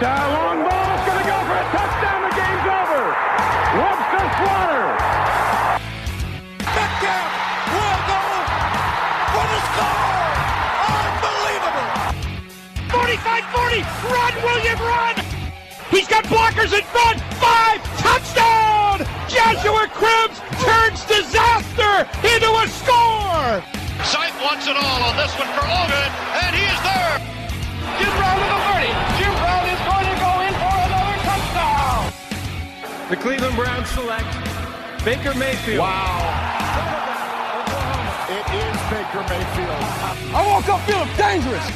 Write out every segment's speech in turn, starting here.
Long ball is going to go for a touchdown. The game's over. Webster Slaughter. Metcalf will go for the score. Unbelievable. 45-40. Run, William, run. He's got blockers in front. 5. Touchdown. Joshua Cribbs turns disaster into a score. Sight wants it all on this one for Ovid, and he is there. Jim Brown to the 30. Jim Brown is going to go in for another touchdown. The Cleveland Browns select Baker Mayfield. Wow. It is Baker Mayfield. I woke up feeling dangerous.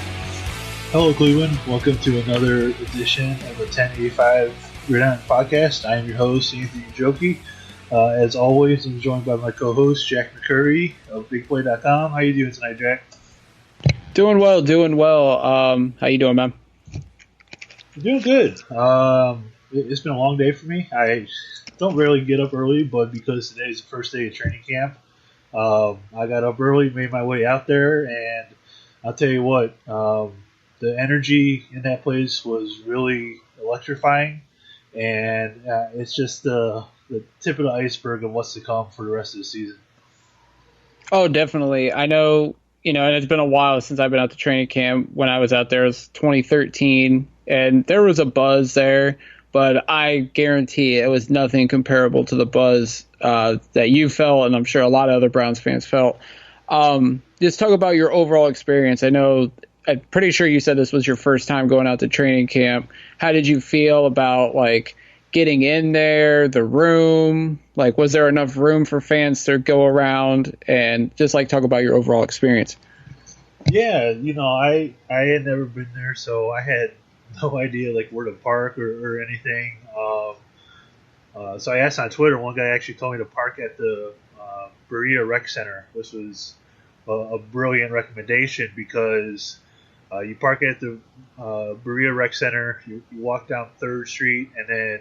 Hello, Cleveland. Welcome to another edition of the 1085 Gridiron Podcast. I am your host, Anthony Joki. As always, I'm joined by my co-host, Jack McCurry of BigPlay.com. How you doing tonight, Jack? Doing well. How you doing, man? I'm doing good. It's been a long day for me. I don't really get up early, but because today is the first day of training camp, I got up early, made my way out there, and I'll tell you what, the energy in that place was really electrifying, and it's just the tip of the iceberg of what's to come for the rest of the season. Oh, definitely. I know, and it's been a while since I've been out to training camp. When I was out there, it was 2013, and there was a buzz there, but I guarantee it was nothing comparable to the buzz that you felt, and I'm sure a lot of other Browns fans felt. Just talk about your overall experience. I'm pretty sure you said this was your first time going out to training camp. How did you feel about, getting in there, the room? Was there enough room for fans to go around? And just, talk about your overall experience. Yeah, I had never been there, so I had no idea, where to park or anything. So I asked on Twitter. One guy actually told me to park at the Berea Rec Center, which was a brilliant recommendation because you park at the Berea Rec Center, you walk down 3rd Street, and then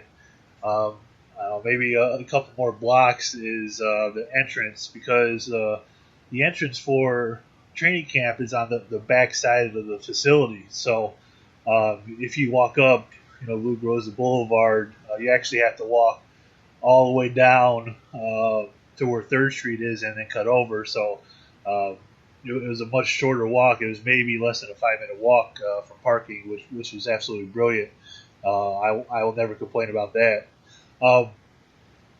maybe a couple more blocks is the entrance, because the entrance for training camp is on the back side of the facility. So if you walk up, Lou Groza Boulevard, you actually have to walk all the way down to where 3rd Street is and then cut over. So it was a much shorter walk. It was maybe less than a 5-minute walk from parking, which was absolutely brilliant. I will never complain about that.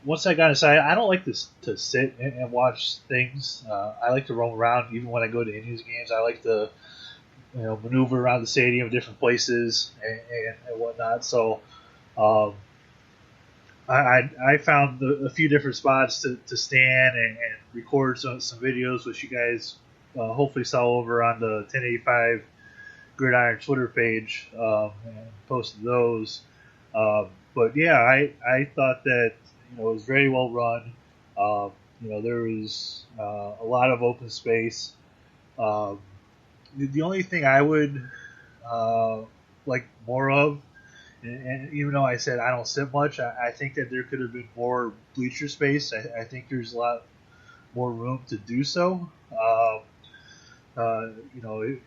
Once I got inside, I don't like to sit and watch things. I like to roam around. Even when I go to Indians games, I like to maneuver around the stadium, different places and whatnot. So I found a few different spots to stand and record some videos, which you guys hopefully saw over on the 1085 Gridiron Twitter page, and posted those. But yeah, I thought that it was very well run. There was a lot of open space. The only thing I would like more of, and even though I said I don't sit much, I think that there could have been more bleacher space. I think there's a lot more room to do so.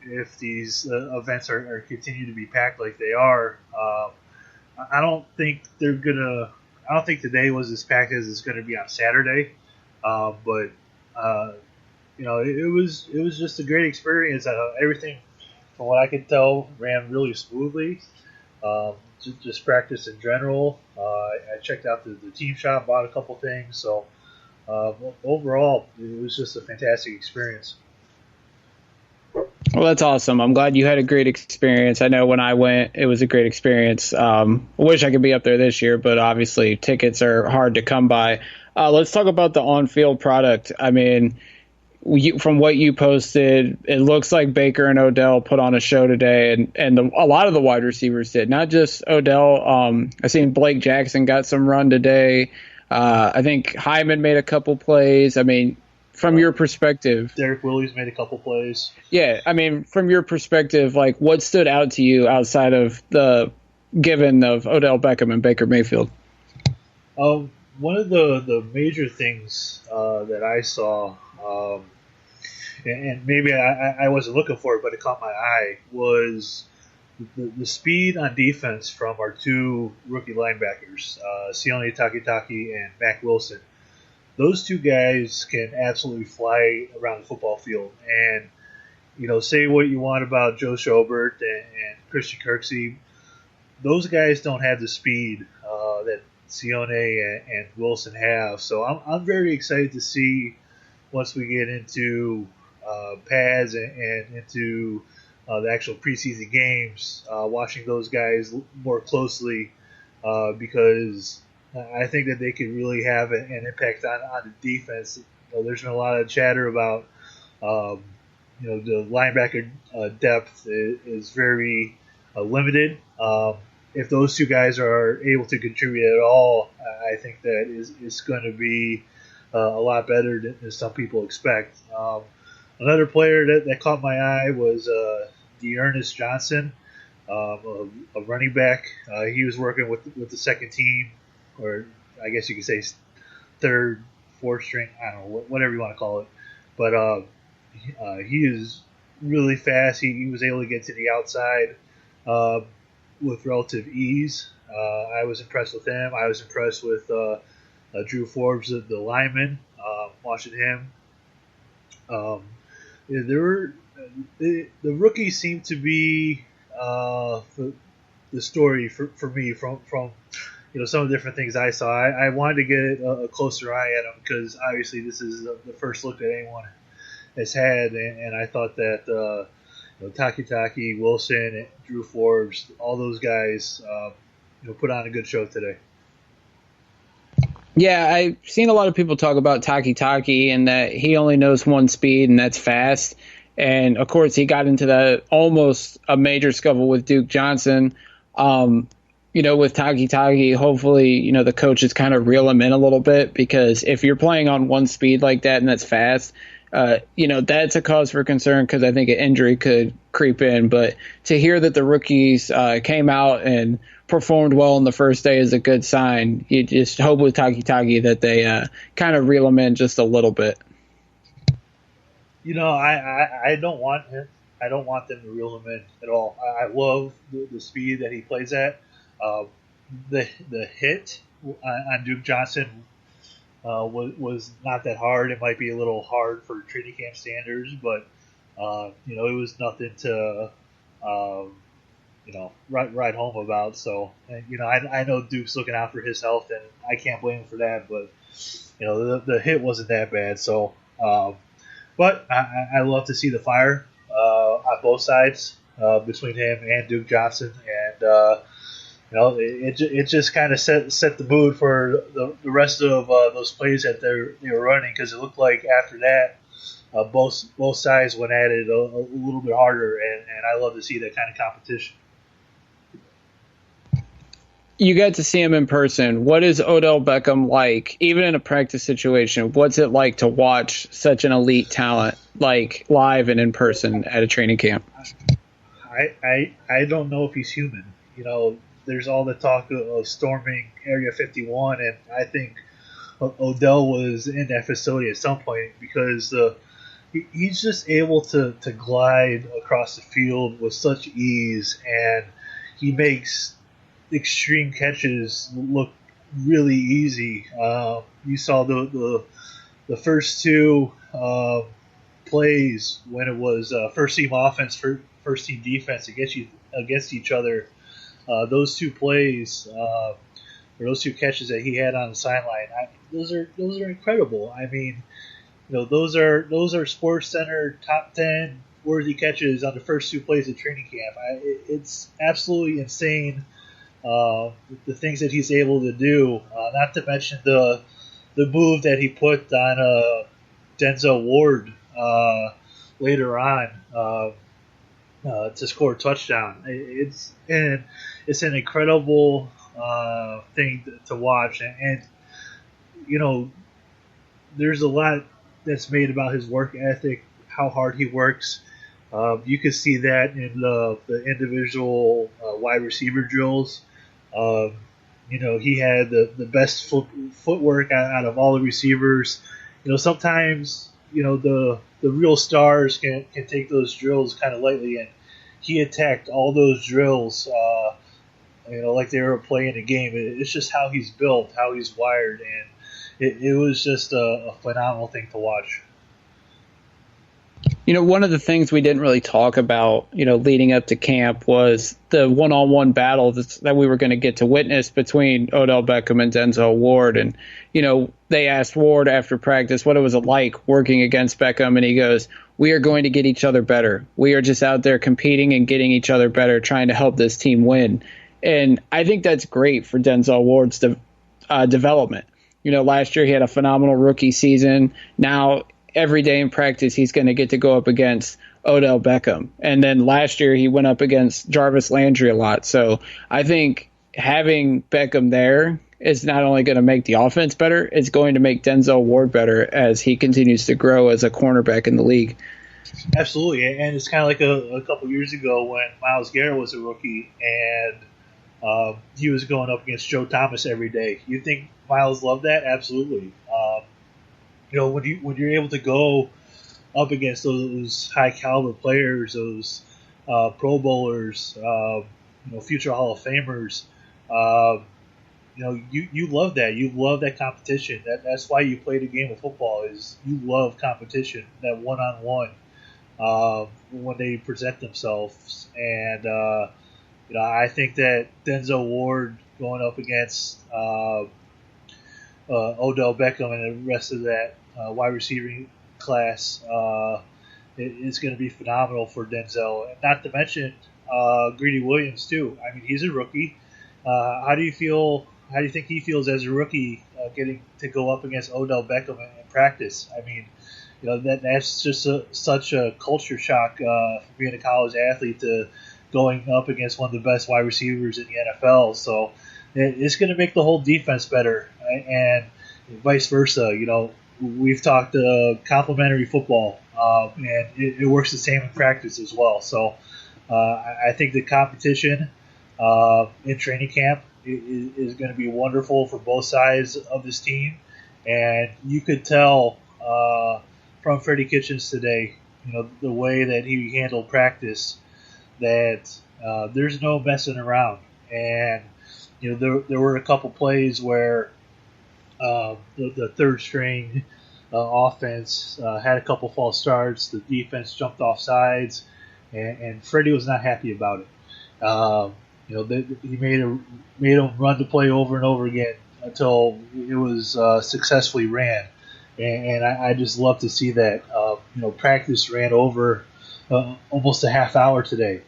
If these events are continue to be packed like they are, I don't think today was as packed as it's going to be on Saturday. But it was just a great experience. Everything, from what I could tell, ran really smoothly. Just practice in general. I checked out the team shop, bought a couple things. So overall, it was just a fantastic experience. Well, that's awesome. I'm glad you had a great experience. I know when I went, it was a great experience. I wish I could be up there this year, but obviously tickets are hard to come by. Let's talk about the on-field product. I mean, from what you posted, it looks like Baker and Odell put on a show today, and a lot of the wide receivers did, not just Odell. I seen Blake Jackson got some run today. I think Hyman made a couple plays. I mean, from your perspective, Derek Williams made a couple plays. Yeah, I mean, from your perspective, what stood out to you outside of the given of Odell Beckham and Baker Mayfield? One of the major things that I saw, and maybe I wasn't looking for it, but it caught my eye, was the speed on defense from our two rookie linebackers, Sione Takitaki and Mac Wilson. Those two guys can absolutely fly around the football field. And, say what you want about Joe Schobert and Christian Kirksey, those guys don't have the speed that Sione and Wilson have. So I'm very excited to see once we get into pads and into the actual preseason games, watching those guys more closely because I think that they could really have an impact on the defense. There's been a lot of chatter about the linebacker depth is very limited. If those two guys are able to contribute at all, I think that is going to be a lot better than some people expect. Another player that caught my eye was Dearness Johnson, a running back. He was working with the second team, or I guess you could say third, fourth string. I don't know, whatever you want to call it. But he is really fast. He was able to get to the outside with relative ease. I was impressed with him. I was impressed with Drew Forbes, the lineman, watching him. The rookies seem to be the story for me from some of the different things I saw. I wanted to get a closer eye at them because obviously this is the first look that anyone has had, and I thought that Taki, Wilson, Drew Forbes, all those guys, put on a good show today. Yeah, I've seen a lot of people talk about Taki and that he only knows one speed, and that's fast. And, of course, he got into that almost a major scuffle with Duke Johnson. With Taki, hopefully, the coaches kind of reel him in a little bit because if you're playing on one speed like that and that's fast, that's a cause for concern because I think an injury could creep in. But to hear that the rookies came out and performed well on the first day is a good sign. You just hope with Taki that they kind of reel him in just a little bit. I don't want him. I don't want them to reel him in at all. I love the speed that he plays at. The hit on Duke Johnson was not that hard. It might be a little hard for training camp standards, but it was nothing to write home about. So I know Duke's looking out for his health, and I can't blame him for that. But the hit wasn't that bad. So, but I love to see the fire on both sides between him and Duke Johnson, and it just kind of set the mood for the rest of those plays that they were running because it looked like after that both sides went at it a little bit harder, and I love to see that kind of competition. You got to see him in person. What is Odell Beckham like, even in a practice situation? What's it like to watch such an elite talent like live and in person at a training camp? I don't know if he's human. There's all the talk of storming Area 51, and I think Odell was in that facility at some point because he's just able to glide across the field with such ease, and he makes extreme catches look really easy. You saw the first two plays when it was first team offense, first team defense against each other. Those two plays, or those two catches that he had on the sideline, those are incredible. I mean, those are Sports Center top 10 worthy catches on the first two plays of training camp. It's absolutely insane. The things that he's able to do, not to mention the move that he put on Denzel Ward later on to score a touchdown. It's an incredible thing to watch, and there's a lot that's made about his work ethic, how hard he works. You can see that in the individual wide receiver drills. He had the best footwork out of all the receivers. Sometimes the real stars can take those drills kind of lightly, and he attacked all those drills, like they were playing a game. It's just how he's built, how he's wired, and it was just a phenomenal thing to watch. One of the things we didn't really talk about, leading up to camp was the one-on-one battle that we were going to get to witness between Odell Beckham and Denzel Ward. And, they asked Ward after practice what it was like working against Beckham, and he goes, "We are going to get each other better. We are just out there competing and getting each other better, trying to help this team win." And I think that's great for Denzel Ward's development. Last year he had a phenomenal rookie season. Now every day in practice, he's going to get to go up against Odell Beckham. And then last year, he went up against Jarvis Landry a lot. So I think having Beckham there is not only going to make the offense better, it's going to make Denzel Ward better as he continues to grow as a cornerback in the league. Absolutely. And it's kind of like a couple years ago when Myles Garrett was a rookie and he was going up against Joe Thomas every day. You think Myles loved that? Absolutely. When you're able to go up against those high caliber players, those Pro Bowlers, future Hall of Famers, you love that. You love that competition. That's why you play the game of football. Is you love competition, that one-on-one when they present themselves. And I think that Denzel Ward going up against Odell Beckham and the rest of that wide receiving class is going to be phenomenal for Denzel. And not to mention Greedy Williams too. I mean, he's a rookie. How do you think he feels as a rookie getting to go up against Odell Beckham in practice? I mean, that's just such a culture shock for being a college athlete to going up against one of the best wide receivers in the NFL. So it's going to make the whole defense better, and vice versa. We've talked complementary football, and it works the same in practice as well. So I think the competition in training camp is going to be wonderful for both sides of this team. And you could tell from Freddie Kitchens today, the way that he handled practice, that there's no messing around. And there were a couple plays where the third string offense had a couple false starts. The defense jumped off sides, and Freddie was not happy about it. He made him run the play over and over again until it was successfully ran. And I just love to see that. Practice ran over almost a half hour today.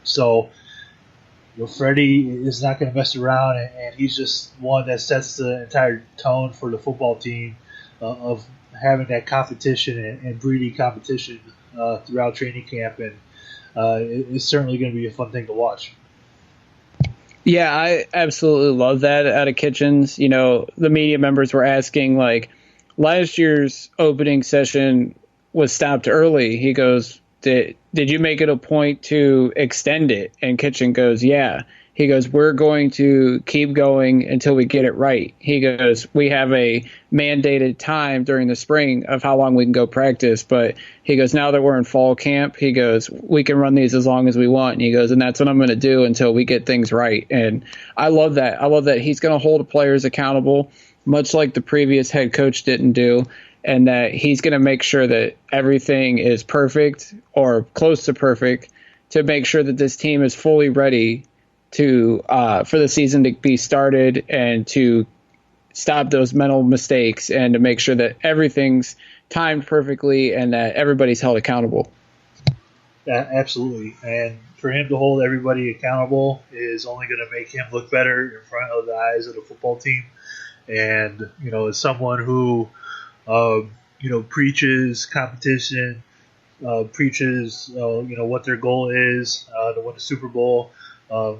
So Freddie is not going to mess around, and he's just one that sets the entire tone for the football team of having that competition and breeding competition throughout training camp. And it's certainly going to be a fun thing to watch. Yeah, I absolutely love that out of Kitchens. The media members were asking, last year's opening session was stopped early. He goes, did you make it a point to extend it? And Kitchen goes, yeah. He goes, we're going to keep going until we get it right. He goes, we have a mandated time during the spring of how long we can go practice. But he goes, now that we're in fall camp, he goes, we can run these as long as we want. And he goes, and that's what I'm going to do until we get things right. And I love that. I love that he's going to hold the players accountable, much like the previous head coach didn't do. And that he's going to make sure that everything is perfect or close to perfect to make sure that this team is fully ready to for the season to be started and to stop those mental mistakes and to make sure that everything's timed perfectly and that everybody's held accountable. Yeah, absolutely. And for him to hold everybody accountable is only going to make him look better in front of the eyes of the football team. And, as someone who preaches competition, preaches, what their goal is to win the Super Bowl,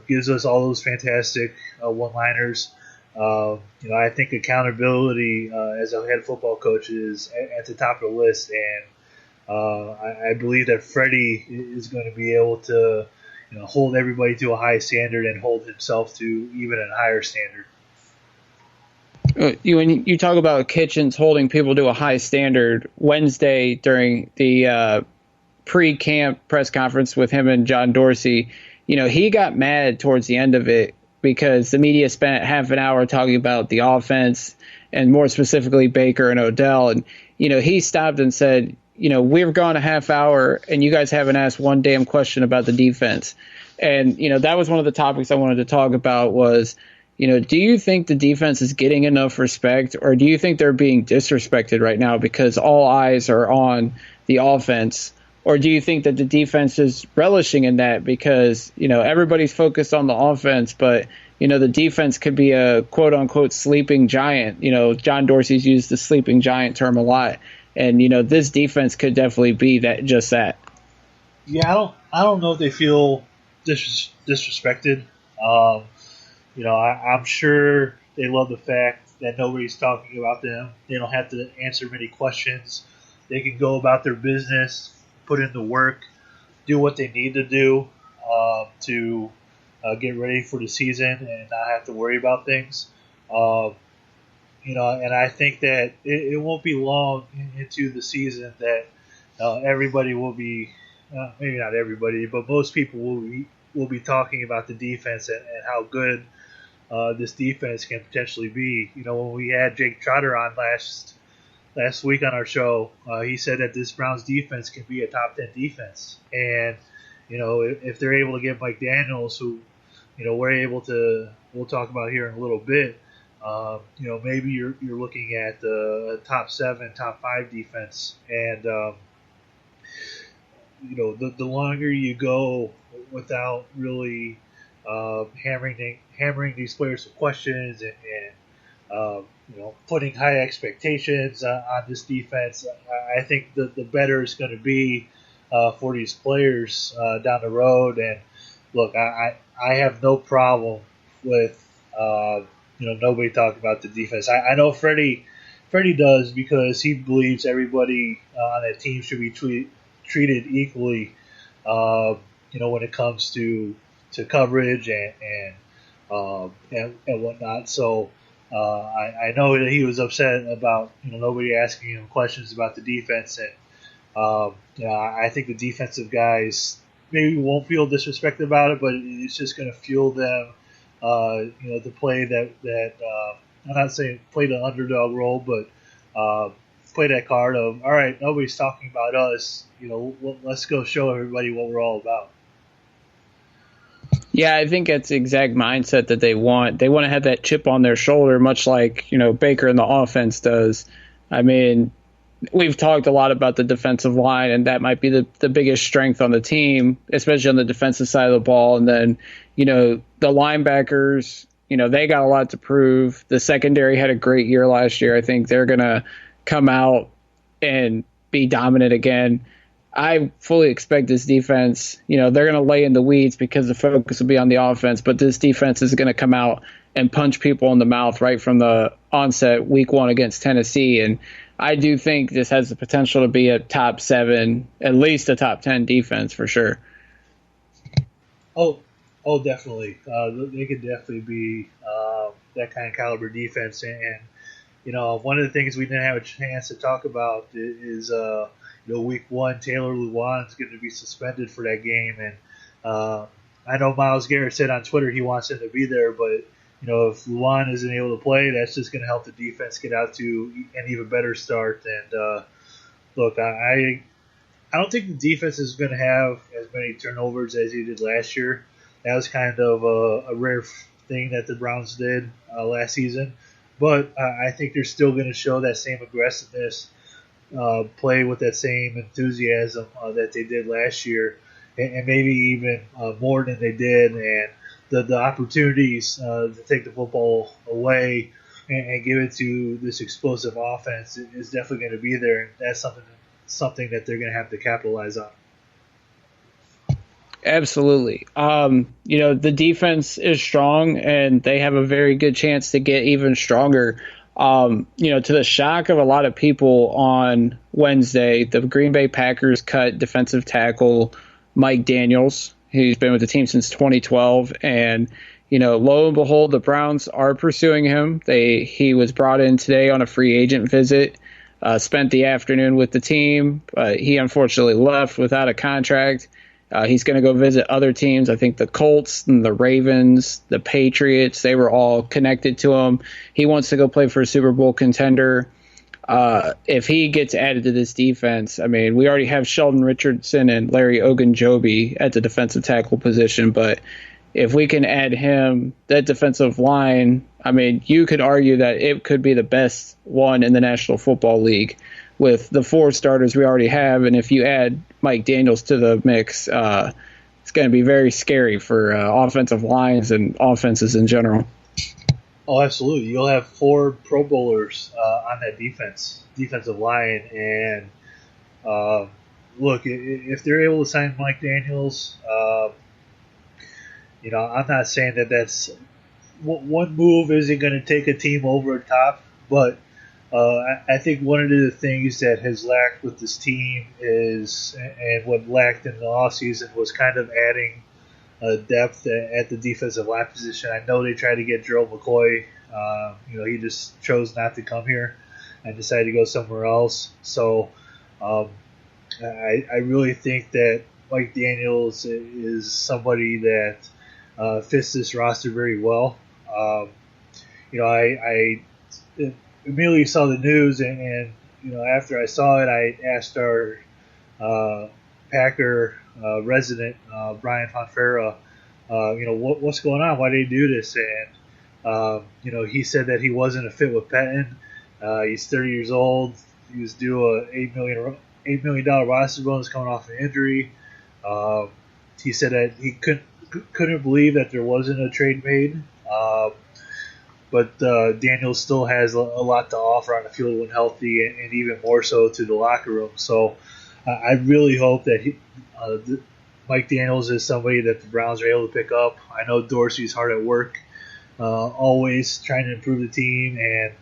gives us all those fantastic one-liners. I think accountability as a head football coach is at the top of the list, and I believe that Freddie is going to be able to hold everybody to a high standard and hold himself to even a higher standard. When you talk about Kitchens holding people to a high standard, Wednesday during the pre-camp press conference with him and John Dorsey, he got mad towards the end of it because the media spent half an hour talking about the offense and more specifically Baker and Odell. And, he stopped and said, we've gone a half hour and you guys haven't asked one damn question about the defense. And, that was one of the topics I wanted to talk about was, do you think the defense is getting enough respect, or do you think they're being disrespected right now because all eyes are on the offense? Or do you think that the defense is relishing in that because, everybody's focused on the offense, but, the defense could be a quote unquote sleeping giant. John Dorsey's used the sleeping giant term a lot. And, this defense could definitely be just that. Yeah, I don't know if they feel disrespected. I'm sure they love the fact that nobody's talking about them. They don't have to answer many questions. They can go about their business, put in the work, do what they need to do to get ready for the season and not have to worry about things. And I think that it won't be long into the season that everybody will be, maybe not everybody, but most people will be talking about the defense and how good this defense can potentially be. When we had Jake Trotter on last week on our show, he said that this Browns defense can be a top 10 defense. And, if they're able to get Mike Daniels, who, we'll talk about here in a little bit, maybe you're looking at a top 7, top 5 defense. And, the longer you go without really hammering these players with questions and putting high expectations on this defense, I think the better it's going to be for these players down the road. And look, I have no problem with nobody talking about the defense. I know Freddie does because he believes everybody on that team should be treated equally. When it comes to coverage and whatnot. So I know that he was upset about nobody asking him questions about the defense, and I think the defensive guys maybe won't feel disrespected about it, but it's just going to fuel them, to play that. I'm not saying play the underdog role, but play that card of, all right, nobody's talking about us. Let's go show everybody what we're all about. Yeah, I think that's the exact mindset that they want. They want to have that chip on their shoulder, much like, Baker and the offense does. I mean, we've talked a lot about the defensive line, and that might be the biggest strength on the team, especially on the defensive side of the ball. And then, the linebackers, they got a lot to prove. The secondary had a great year last year. I think they're going to come out and be dominant again. I fully expect this defense, they're going to lay in the weeds because the focus will be on the offense, but this defense is going to come out and punch people in the mouth right from the onset week 1 against Tennessee. And I do think this has the potential to be a top 7, at least a top 10 defense for sure. Oh, definitely. They could definitely be that kind of caliber defense. And one of the things we didn't have a chance to talk about is week 1, Taylor Lewan is going to be suspended for that game. And I know Myles Garrett said on Twitter he wants him to be there, but if Lewan isn't able to play, that's just going to help the defense get out to an even better start. And look, I don't think the defense is going to have as many turnovers as he did last year. That was kind of a rare thing that the Browns did last season. But I think they're still going to show that same aggressiveness, play with that same enthusiasm that they did last year, and maybe even more than they did. And the opportunities to take the football away and give it to this explosive offense is definitely going to be there, and that's something that they're going to have to capitalize on. Absolutely. The defense is strong, and they have a very good chance to get even stronger. To the shock of a lot of people on Wednesday, the Green Bay Packers cut defensive tackle Mike Daniels. He's been with the team since 2012, and lo and behold, the Browns are pursuing him. He was brought in today on a free agent visit. spent the afternoon with the team. He unfortunately left without a contract. He's going to go visit other teams. I think the Colts and the Ravens, the Patriots, they were all connected to him. He wants to go play for a Super Bowl contender. If he gets added to this defense, I mean, we already have Sheldon Richardson and Larry Ogunjobi at the defensive tackle position, but if we can add him, that defensive line, I mean, you could argue that it could be the best one in the National Football League with the 4 starters we already have. And if you add Mike Daniels to the mix, it's going to be very scary for offensive lines and offenses in general. Oh, absolutely. You'll have 4 Pro Bowlers on that defensive line. And look, if they're able to sign Mike Daniels, I'm not saying that that's one move isn't going to take a team over the top, but I think one of the things that has lacked with this team is, and what lacked in the offseason was kind of adding depth at the defensive line position. I know they tried to get Gerald McCoy. He just chose not to come here and decided to go somewhere else. So I really think that Mike Daniels is somebody that fits this roster very well. I immediately saw the news, and after I saw it, I asked our Packer resident Brian Fonfera, what's going on? Why did he do this? And he said that he wasn't a fit with Pettin. He's 30 years old. He was due a $8 million roster bonus coming off an injury. He said that he couldn't believe that there wasn't a trade made. But Daniels still has a lot to offer on the field when healthy, and even more so to the locker room. So I really hope that Mike Daniels is somebody that the Browns are able to pick up. I know Dorsey's hard at work, always trying to improve the team. And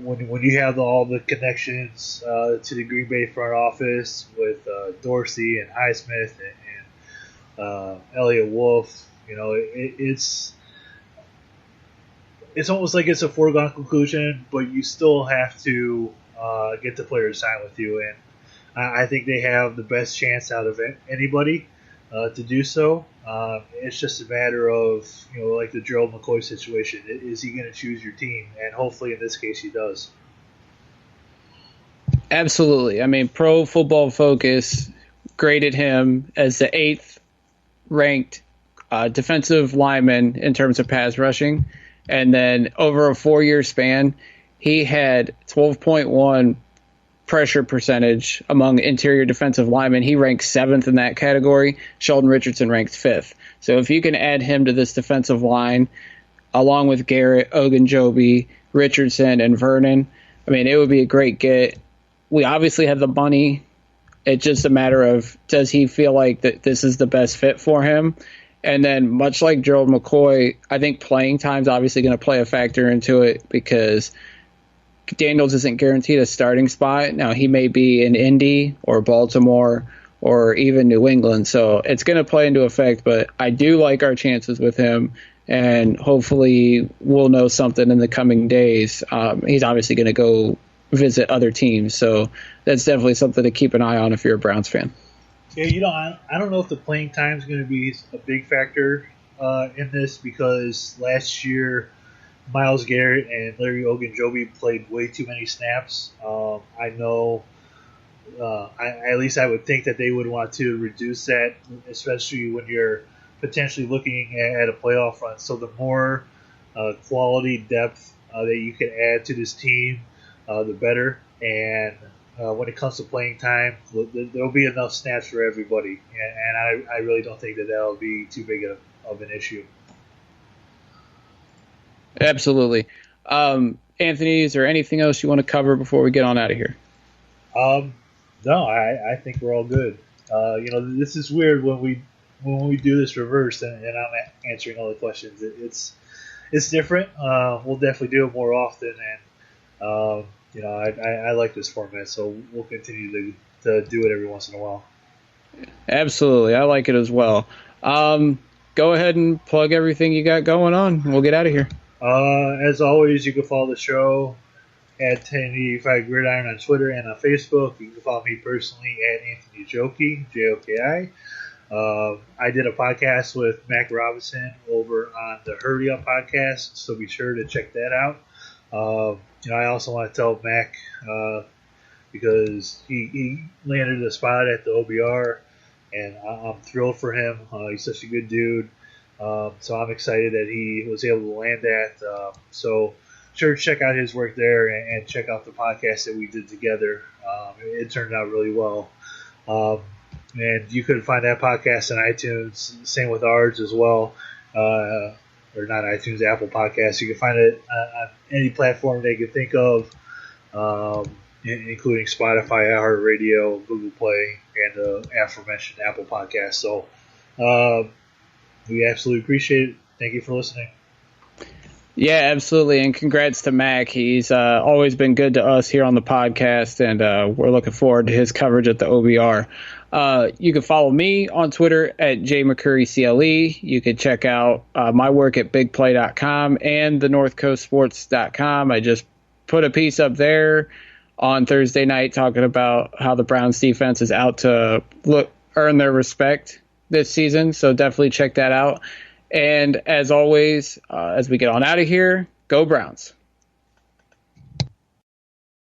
when you have all the connections to the Green Bay front office with Dorsey and Highsmith and Elliott Wolf, it's almost like it's a foregone conclusion, but you still have to get the player to sign with you. And I think they have the best chance out of anybody to do so. It's just a matter of, like the Gerald McCoy situation. Is he going to choose your team? And hopefully in this case he does. Absolutely. I mean, Pro Football Focus graded him as the 8th ranked defensive lineman in terms of pass rushing. And then over a 4-year span, he had 12.1 pressure percentage among interior defensive linemen. He ranked 7th in that category. Sheldon Richardson ranked 5th. So if you can add him to this defensive line, along with Garrett, Ogunjobi, Richardson, and Vernon, I mean, it would be a great get. We obviously have the money. It's just a matter of, does he feel like that this is the best fit for him? And then, much like Gerald McCoy, I think playing time is obviously going to play a factor into it because Daniels isn't guaranteed a starting spot. Now, he may be in Indy or Baltimore or even New England, so it's going to play into effect. But I do like our chances with him, and hopefully we'll know something in the coming days. He's obviously going to go visit other teams, so that's definitely something to keep an eye on if you're a Browns fan. Yeah, I don't know if the playing time is going to be a big factor in this because last year Myles Garrett and Larry Ogunjobi played way too many snaps. I know, at least I would think that they would want to reduce that, especially when you're potentially looking at a playoff run. So the more quality depth that you can add to this team, the better. And when it comes to playing time, there'll be enough snaps for everybody, and I really don't think that that'll be too big of an issue. Absolutely. Anthony, is there anything else you want to cover before we get on out of here? No, I think we're all good. This is weird when we do this reverse and I'm answering all the questions. It's different. We'll definitely do it more often, and I like this format, so we'll continue to do it every once in a while. Absolutely. I like it as well. Go ahead and plug everything you got going on. We'll get out of here. As always, you can follow the show at 1085 Gridiron on Twitter and on Facebook. You can follow me personally at Anthony Joki, Joki. I did a podcast with Mac Robinson over on the Hurry Up podcast, so be sure to check that out. I also want to tell Mac because he landed a spot at the OBR, and I'm thrilled for him. He's such a good dude. So I'm excited that he was able to land that. So sure, check out his work there and check out the podcast that we did together. It turned out really well. And you can find that podcast on iTunes. Same with ours as well. Or not iTunes, Apple Podcasts. You can find it on any platform they can think of, including Spotify, iHeartRadio, Google Play, and the aforementioned Apple Podcasts. So we absolutely appreciate it. Thank you for listening. Yeah, absolutely. And congrats to Mac. He's always been good to us here on the podcast, and we're looking forward to his coverage at the OBR. You can follow me on Twitter at jmccurrycle. You can check out my work at bigplay.com and thenorthcoastsports.com. I just put a piece up there on Thursday night talking about how the Browns defense is out to earn their respect this season. So definitely check that out. And as always, as we get on out of here, go Browns.